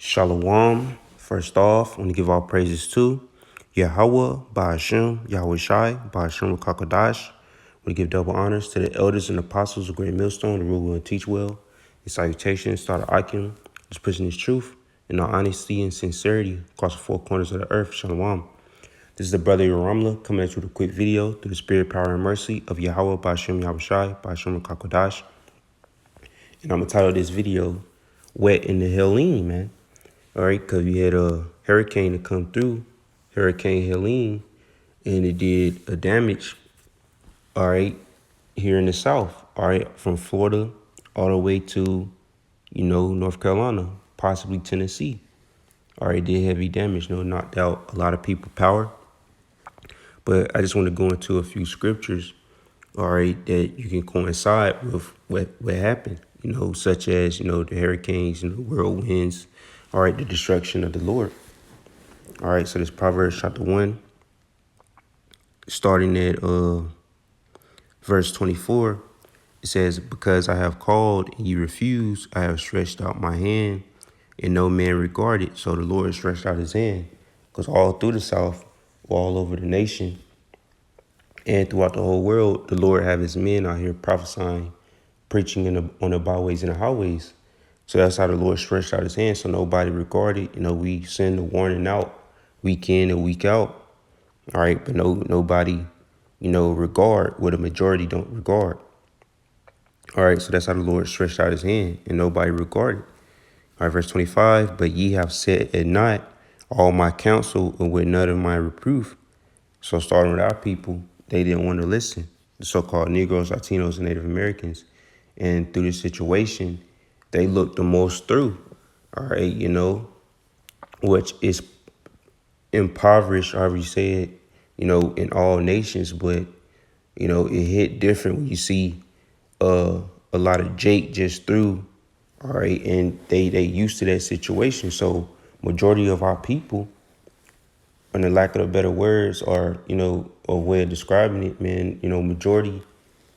Shalom. First off, I want to give all praises to Yahweh, Ba'ashem, Yahweh Shai, Ba'ashem Rakakadash. I want to give double honors to the elders and apostles of Great Millstone, the rule well and teach well. In salutation, start Icon, just preaching his truth in all honesty and sincerity across the four corners of the earth. Shalom. This is the brother Yoramla coming at you with a quick video through the spirit, power, and mercy of Yahweh, Ba'ashem, Yahweh Shai, Ba'ashem Rakakadash. And I'm going to title this video, Wet in the Hellene, man. All right, because we had a hurricane to come through, Hurricane Hellene, and it did a damage, all right, here in the South, all right, from Florida all the way to, North Carolina, possibly Tennessee. All right, did heavy damage, knocked out a lot of people power. But I just want to go into a few scriptures, all right, that you can coincide with what happened, such as, the hurricanes, the whirlwinds, all right, the destruction of the Lord. All right, so this Proverbs chapter 1, starting at verse 24, it says, "Because I have called and you refuse, I have stretched out my hand, and no man regarded." So the Lord stretched out his hand, because all through the South, all over the nation, and throughout the whole world, the Lord have his men out here prophesying, preaching on the byways and the highways. So that's how the Lord stretched out his hand, so nobody regarded. We send the warning out week in and week out. All right, but nobody, regard what a majority don't regard. All right, so that's how the Lord stretched out his hand and nobody regarded. All right, verse 25, "But ye have set at naught all my counsel and with none of my reproof." So starting with our people, they didn't want to listen, the so-called Negroes, Latinos, and Native Americans. And through this situation, they looked the most through, all right, which is impoverished, however you say it, in all nations. But, it hit different when you see a lot of Jake just through, all right, and they used to that situation. So majority of our people, and the lack of better words, or, a way of describing it, man, majority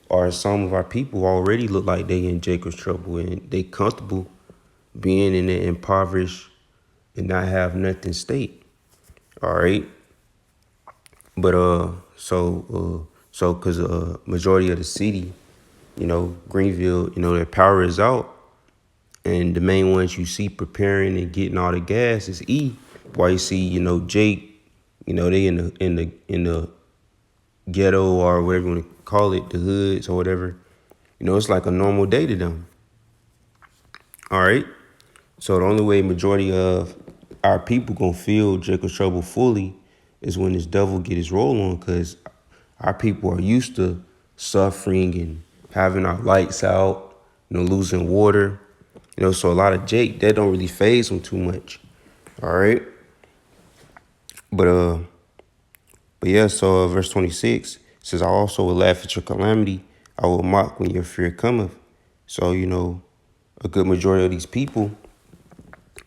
or some of our people already look like they in Jacob's trouble, and they comfortable being in an impoverished and not have nothing state. All right. But because majority of the city, Greenville, their power is out, and the main ones you see preparing and getting all the gas is E. Why you see, Jake, they in the ghetto, or whatever you want to call it, the hoods or whatever. It's like a normal day to them. All right. So the only way majority of our people gonna feel Jacob's trouble fully is when this devil get his roll on, because our people are used to suffering and having our lights out, losing water, so a lot of Jake, that don't really faze them too much. All right. But yeah, so verse 26 says, "I also will laugh at your calamity. I will mock when your fear cometh." So, a good majority of these people,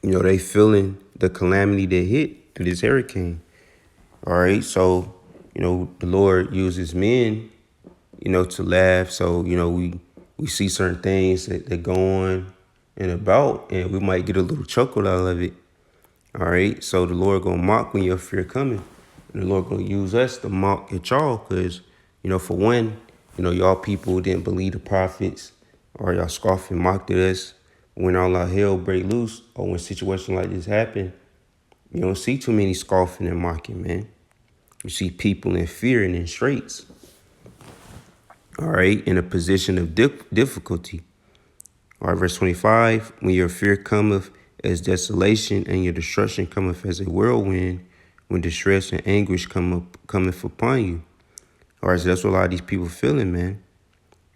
they feeling the calamity that hit through this hurricane. All right. So, the Lord uses men, to laugh. So, we see certain things that go on and about, and we might get a little chuckle out of it. All right. So the Lord gonna mock when your fear coming. And the Lord gonna use us to mock at y'all, because, for one, y'all people didn't believe the prophets, or y'all scoffed and mocked at us. When all our hell break loose, or when situations like this happen, you don't see too many scoffing and mocking, man. You see people in fear and in straits. All right, in a position of difficulty. All right, verse 25, "When your fear cometh as desolation, and your destruction cometh as a whirlwind, when distress and anguish cometh upon you." All right, so that's what a lot of these people feeling, man.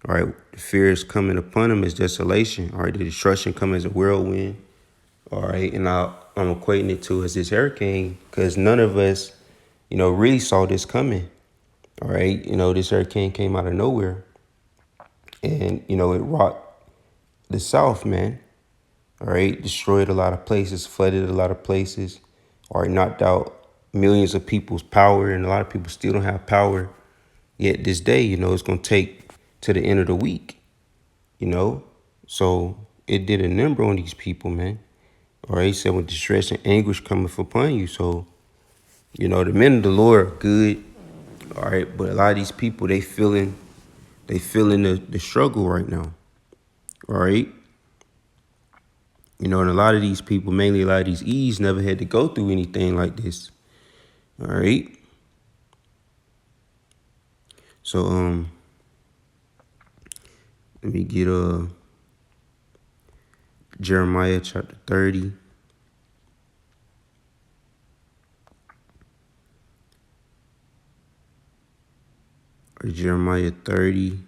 All right, the fear is coming upon them as desolation. All right, the destruction coming as a whirlwind. All right, and I'm equating it to as this hurricane, because none of us, really saw this coming. All right, this hurricane came out of nowhere, and, it rocked the South, man. All right, destroyed a lot of places, flooded a lot of places, all right, knocked out millions of people's power, and a lot of people still don't have power yet this day. It's going to take to the end of the week, so it did a number on these people, man. All right, he said when distress and anguish cometh upon you. So, the men of the Lord are good. All right, but a lot of these people, they feeling the struggle right now. All right. And a lot of these people, mainly a lot of these E's, never had to go through anything like this. All right. So let me get Jeremiah chapter 30. Or Jeremiah 30.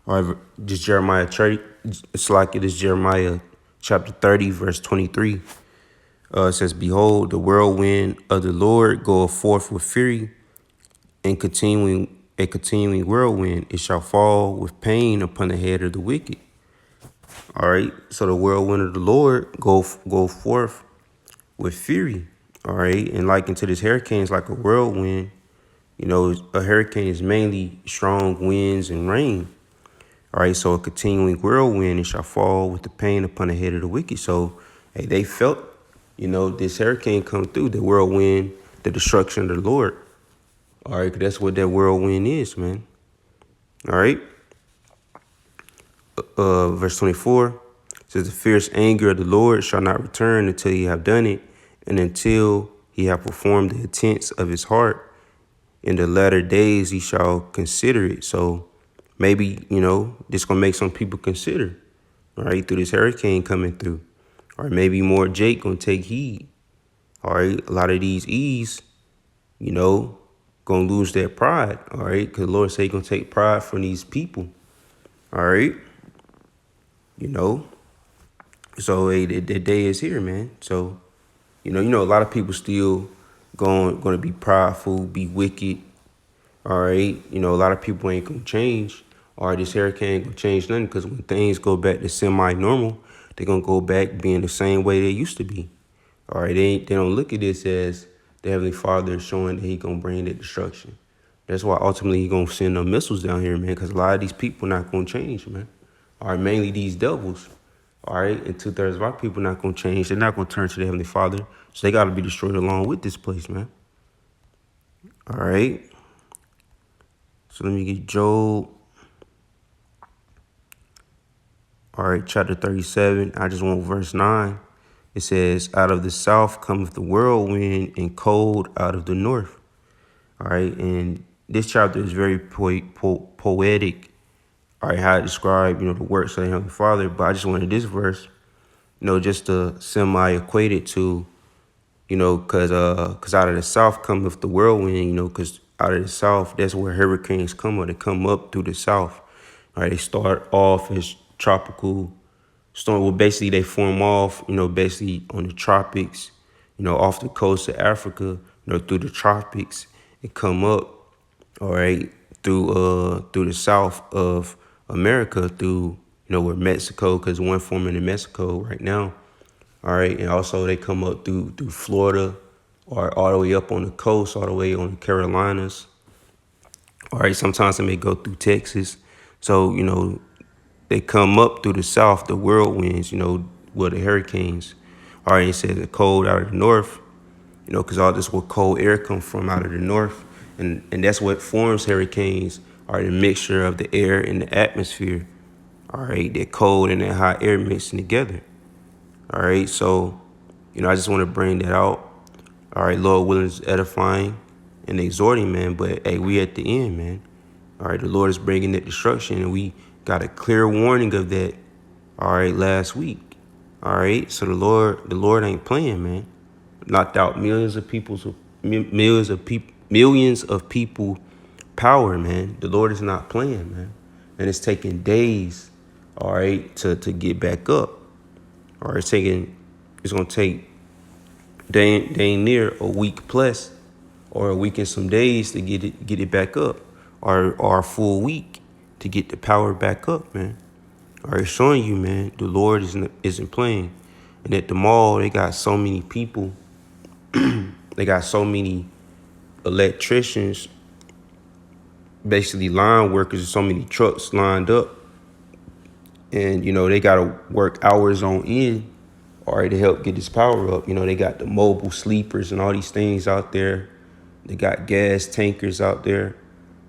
Or just Jeremiah 30. It's like it is Jeremiah chapter 30, verse 23. It says, Behold, the whirlwind of the Lord goeth forth with fury, and continuing whirlwind, it shall fall with pain upon the head of the wicked. All right. So the whirlwind of the Lord go forth with fury. All right. And like into this hurricane is like a whirlwind. A hurricane is mainly strong winds and rain. All right. So a continuing whirlwind, it shall fall with the pain upon the head of the wicked. So hey, they felt, this hurricane come through, the whirlwind, the destruction of the Lord. All right. 'Cause that's what that whirlwind is, man. All right. Verse 24 says, The fierce anger of the Lord shall not return until he have done it, and until he have performed the intents of his heart. In the latter days he shall consider it. So maybe, this gonna make some people consider, all right, through this hurricane coming through. Or maybe more Jake gonna take heed. All right, a lot of these E's, gonna lose their pride, all right, because the Lord say he gonna take pride from these people. All right. You know, so hey, the day is here, man. So, a lot of people still going to be prideful, be wicked. All right, a lot of people ain't gonna change. All right, this hurricane ain't gonna change nothing because when things go back to semi-normal, they're gonna go back being the same way they used to be. All right, they don't look at this as the Heavenly Father is showing that he gonna bring the destruction. That's why ultimately he gonna send them missiles down here, man, because a lot of these people not gonna change, man. All right, mainly these devils. All right, and 2/3 of our people not gonna change. They're not gonna turn to the Heavenly Father, so they gotta be destroyed along with this place, man. All right. So let me get Job. All right, chapter 37. I just want verse 9. It says, Out of the south cometh the whirlwind, and cold out of the north. All right, and this chapter is very poetic. All right, how I describe, the works of the Heavenly Father. But I just wanted this verse, just to semi-equate it to, because out of the south cometh the whirlwind, because out of the south, that's where hurricanes come up. They come up through the south. All right, they start off as tropical storm. Well, basically, they form off, basically on the tropics, off the coast of Africa, through the tropics, and come up, all right, through the south of America, through, where Mexico, because one forming in Mexico right now. All right, and also they come up through Florida, or all the way up on the coast, all the way on the Carolinas. All right, sometimes they may go through Texas. So, they come up through the south, the whirlwinds, where the hurricanes. All right, it says the cold out of the north, because all this where cold air come from out of the north. And that's what forms hurricanes, are the mixture of the air and the atmosphere. All right, that cold and that hot air mixing together. All right, so, I just want to bring that out. All right, Lord willing is edifying and exhorting, man. But hey, we at the end, man. All right, the Lord is bringing that destruction, and we got a clear warning of that. All right, last week. All right, so the Lord ain't playing, man. Knocked out millions of people power, man. The Lord is not playing, man, and it's taking days, all right, to get back up. All right, it's gonna take dang near a week plus, or a week and some days to get it back up, or a full week to get the power back up, man. All right, showing you, man, the Lord isn't playing, and at the mall they got so many people, they got so many electricians, basically line workers, there's so many trucks lined up, and they gotta work hours on end, all right, to help get this power up. They got the mobile sleepers and all these things out there. They got gas tankers out there.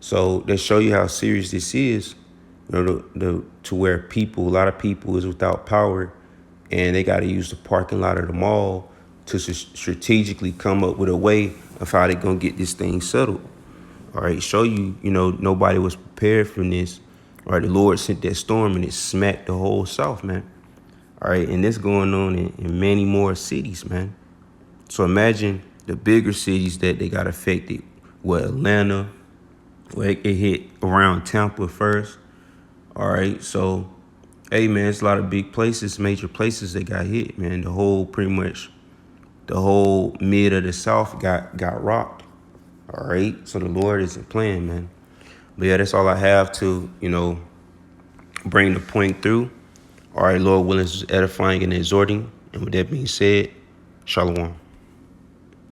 So they show you how serious this is. To where a lot of people is without power, and they got to use the parking lot of the mall to strategically come up with a way of how they're gonna get this thing settled. All right, show you, nobody was prepared for this. All right, the Lord sent that storm and it smacked the whole South, man. All right, and this going on in many more cities, man. So imagine the bigger cities that they got affected. Atlanta, where it hit around Tampa first. All right, so hey, man, it's a lot of big places, major places that got hit, man. Pretty much the whole mid of the South got rocked. All right, so the Lord isn't playing, man. But yeah, that's all I have to, bring the point through. All right, Lord willing, is edifying and exhorting. And with that being said, shalom.